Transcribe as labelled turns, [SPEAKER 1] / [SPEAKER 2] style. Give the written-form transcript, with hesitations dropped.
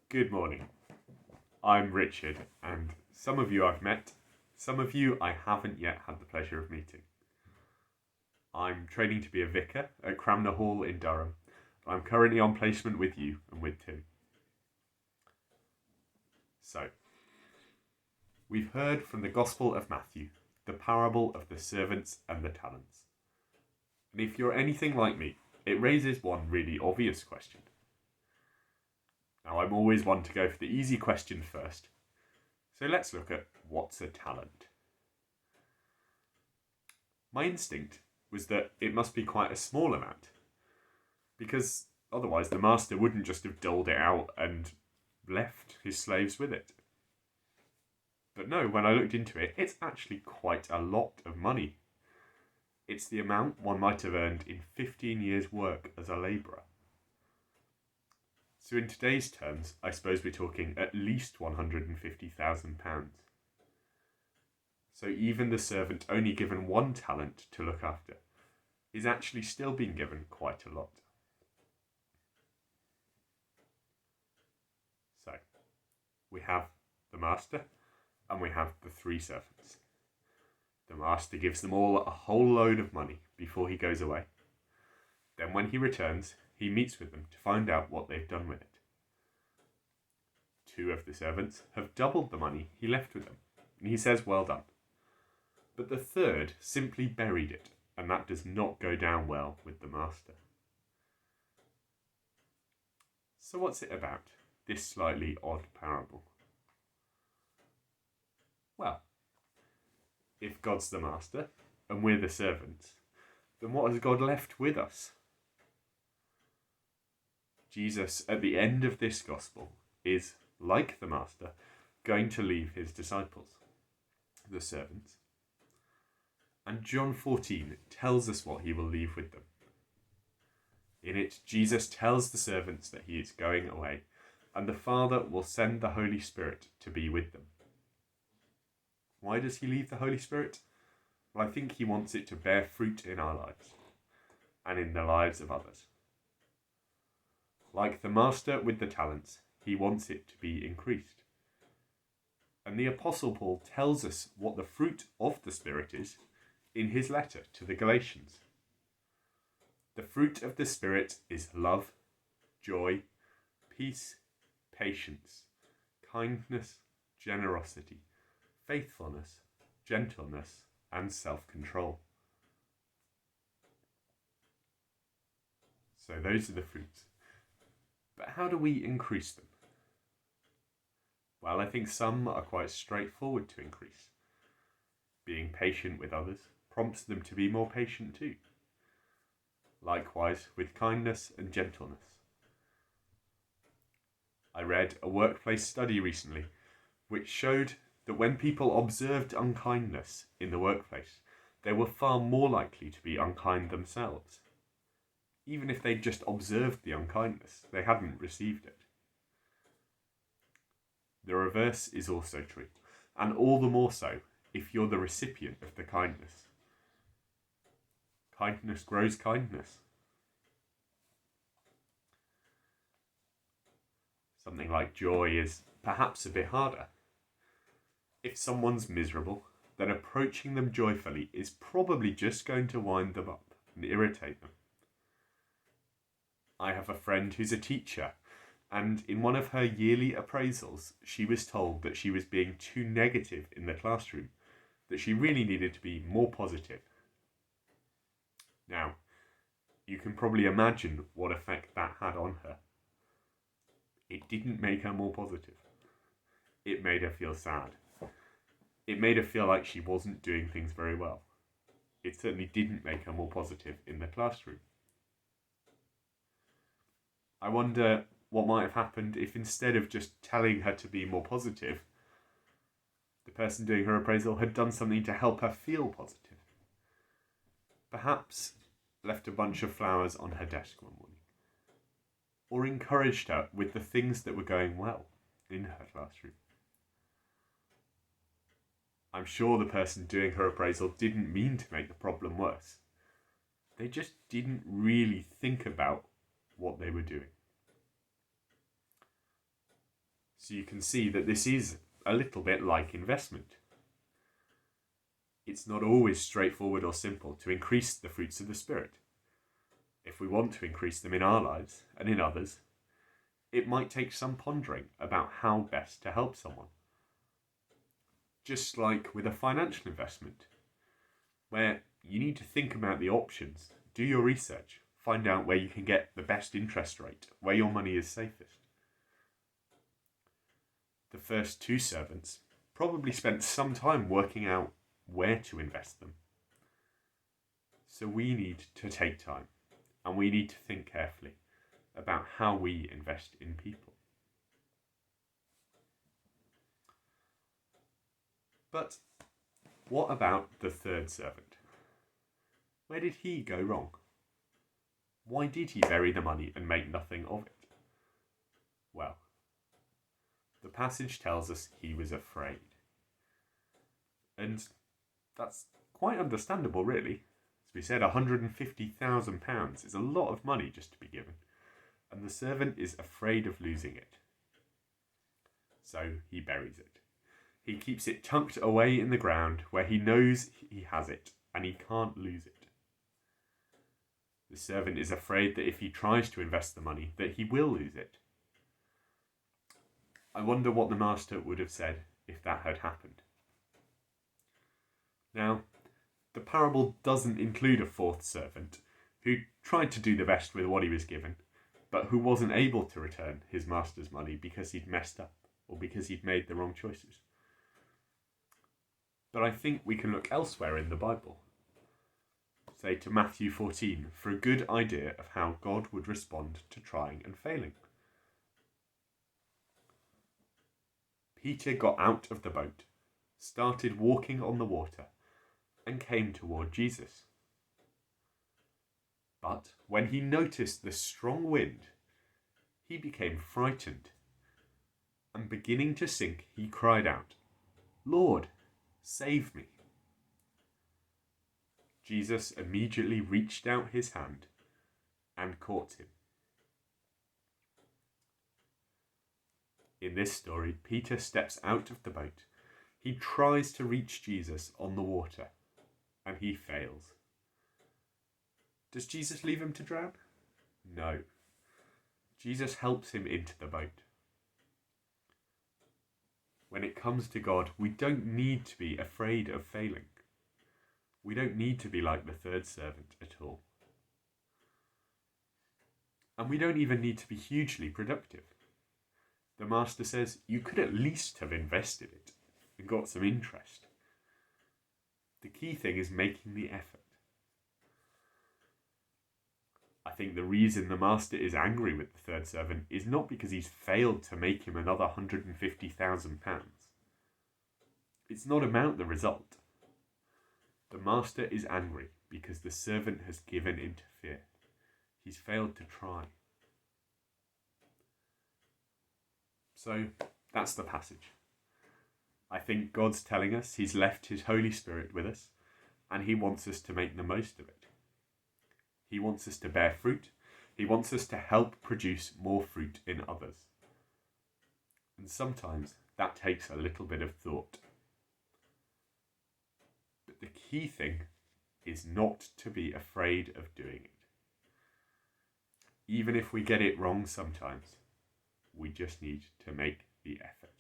[SPEAKER 1] Good morning. I'm Richard, and some of you I've met, some of you I haven't yet had the pleasure of meeting. I'm training to be a vicar at Cranmer Hall in Durham. I'm currently on placement with you and with Tim. So, we've heard from the Gospel of Matthew, the parable of the servants and the talents. And if you're anything like me, it raises one really obvious question. Now, I'm always one to go for the easy question first. So let's look at what's a talent. My instinct was that it must be quite a small amount, because otherwise the master wouldn't just have doled it out and left his slaves with it. But no, when I looked into it, it's actually quite a lot of money. It's the amount one might have earned in 15 years' work as a labourer. So in today's terms, I suppose we're talking at least £150,000. So even the servant only given one talent to look after is actually still being given quite a lot. So we have the master and we have the three servants. The master gives them all a whole load of money before he goes away. Then when he returns, he meets with them to find out what they've done with it. Two of the servants have doubled the money he left with them, and he says, "Well done." But the third simply buried it, and that does not go down well with the master. So what's it about, this slightly odd parable? Well, if God's the master and we're the servants, then what has God left with us? Jesus, at the end of this gospel, is, like the master, going to leave his disciples, the servants. And John 14 tells us what he will leave with them. In it, Jesus tells the servants that he is going away, and the Father will send the Holy Spirit to be with them. Why does he leave the Holy Spirit? Well, I think he wants it to bear fruit in our lives, and in the lives of others. Like the master with the talents, he wants it to be increased. And the Apostle Paul tells us what the fruit of the Spirit is in his letter to the Galatians. The fruit of the Spirit is love, joy, peace, patience, kindness, generosity, faithfulness, gentleness, and self-control. So those are the fruits. But how do we increase them? Well, I think some are quite straightforward to increase. Being patient with others prompts them to be more patient too. Likewise with kindness and gentleness. I read a workplace study recently which showed that when people observed unkindness in the workplace, they were far more likely to be unkind themselves. Even if they'd just observed the unkindness, they hadn't received it. The reverse is also true, and all the more so if you're the recipient of the kindness. Kindness grows kindness. Something like joy is perhaps a bit harder. If someone's miserable, then approaching them joyfully is probably just going to wind them up and irritate them. I have a friend who's a teacher, and in one of her yearly appraisals, she was told that she was being too negative in the classroom, that she really needed to be more positive. Now, you can probably imagine what effect that had on her. It didn't make her more positive. It made her feel sad. It made her feel like she wasn't doing things very well. It certainly didn't make her more positive in the classroom. I wonder what might have happened if instead of just telling her to be more positive, the person doing her appraisal had done something to help her feel positive. Perhaps left a bunch of flowers on her desk one morning, or encouraged her with the things that were going well in her classroom. I'm sure the person doing her appraisal didn't mean to make the problem worse. They just didn't really think about what they were doing. So you can see that this is a little bit like investment. It's not always straightforward or simple to increase the fruits of the Spirit. If we want to increase them in our lives and in others, it might take some pondering about how best to help someone. Just like with a financial investment, where you need to think about the options, do your research, find out where you can get the best interest rate, where your money is safest. The first 2 servants probably spent some time working out where to invest them. So we need to take time, and we need to think carefully about how we invest in people. But what about the 3rd servant? Where did he go wrong? Why did he bury the money and make nothing of it? Well, the passage tells us he was afraid. And that's quite understandable, really. As we said, £150,000 is a lot of money just to be given, and the servant is afraid of losing it. So he buries it. He keeps it tucked away in the ground where he knows he has it and he can't lose it. The servant is afraid that if he tries to invest the money, that he will lose it. I wonder what the master would have said if that had happened. Now, the parable doesn't include a 4th servant who tried to do the best with what he was given, but who wasn't able to return his master's money because he'd messed up or because he'd made the wrong choices. But I think we can look elsewhere in the Bible. Say to Matthew 14 for a good idea of how God would respond to trying and failing. Peter got out of the boat, started walking on the water, and came toward Jesus. But when he noticed the strong wind, he became frightened, and beginning to sink, he cried out, "Lord, save me." Jesus immediately reached out his hand and caught him. In this story, Peter steps out of the boat. He tries to reach Jesus on the water, and he fails. Does Jesus leave him to drown? No. Jesus helps him into the boat. When it comes to God, we don't need to be afraid of failing. We don't need to be like the 3rd servant at all. And we don't even need to be hugely productive. The master says you could at least have invested it and got some interest. The key thing is making the effort. I think the reason the master is angry with the 3rd servant is not because he's failed to make him another £150,000. It's not about the result. The master is angry because the servant has given in to fear. He's failed to try. So that's the passage. I think God's telling us he's left his Holy Spirit with us, and he wants us to make the most of it. He wants us to bear fruit. He wants us to help produce more fruit in others. And sometimes that takes a little bit of thought. But the key thing is not to be afraid of doing it. Even if we get it wrong sometimes, we just need to make the effort.